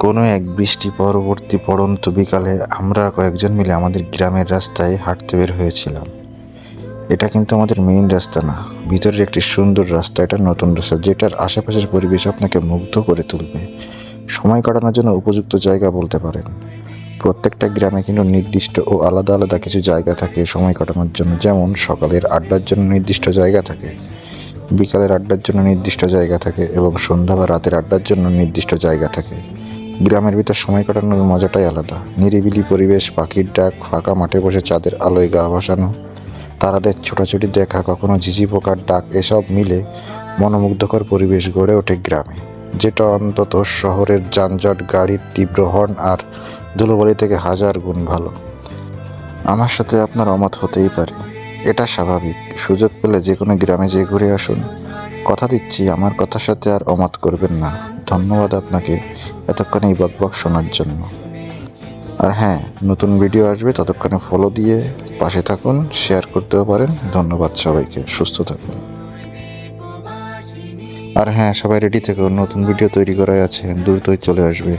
কোনো এক বৃষ্টি পরবর্তী পড়ন্ত বিকালে আমরা কয়েকজন মিলে আমাদের গ্রামের রাস্তায় হাঁটতে বের হয়েছিলাম। এটা কিন্তু আমাদের মেইন রাস্তা না, ভিতরের একটি সুন্দর রাস্তা। এটা নতুন রাস্তা, যেটার আশেপাশের পরিবেশ আপনাকে মুগ্ধ করে তুলবে। সময় কাটানোর জন্য উপযুক্ত জায়গা বলতে পারেন। প্রত্যেকটা গ্রামে কিন্তু নির্দিষ্ট ও আলাদা আলাদা কিছু জায়গা থাকে সময় কাটানোর জন্য। যেমন সকালের আড্ডার জন্য নির্দিষ্ট জায়গা থাকে, বিকালের আড্ডার জন্য নির্দিষ্ট জায়গা থাকে, এবং সন্ধ্যা বা রাতের আড্ডার জন্য নির্দিষ্ট জায়গা থাকে। গ্রামের ভিতর সময় কাটানোর মজাটাই আলাদা। নিরিবিলি পরিবেশ, পাখির ডাক, ফাঁকা মাঠে বসে চাঁদের আলোয় গা ভাসানো, তারাদের ছোটাছুটি দেখা, কখনো ঝিঝি পোকার ডাক, এসব মিলে মনোমুগ্ধকর পরিবেশ গড়ে ওঠে গ্রামে, যেটা অন্তত শহরের যানজট, গাড়ির তীব্র হর্ন আর ধুলোবালি থেকে হাজার গুণ ভালো। আমার সাথে আপনার অমত হতেই পারে, এটা স্বাভাবিক। সুযোগ পেলে যে কোনো গ্রামে যেয়ে ঘুরে আসুন। কথা দিচ্ছি আমার কথার সাথে আর অমত করবেন না। ধন্যবাদ আপনাকে এতক্ষণ এই বকবক শোনার জন্য। আর হ্যাঁ, নতুন ভিডিও আসবে, ততক্ষণে ফলো দিয়ে পাশে থাকুন, শেয়ার করতেও পারেন। ধন্যবাদ সবাইকে, সুস্থ থাকুন। আর হ্যাঁ, সবাই রেডি থেকো, নতুন ভিডিও তৈরি করাই আছে, দ্রুতই চলে আসবে।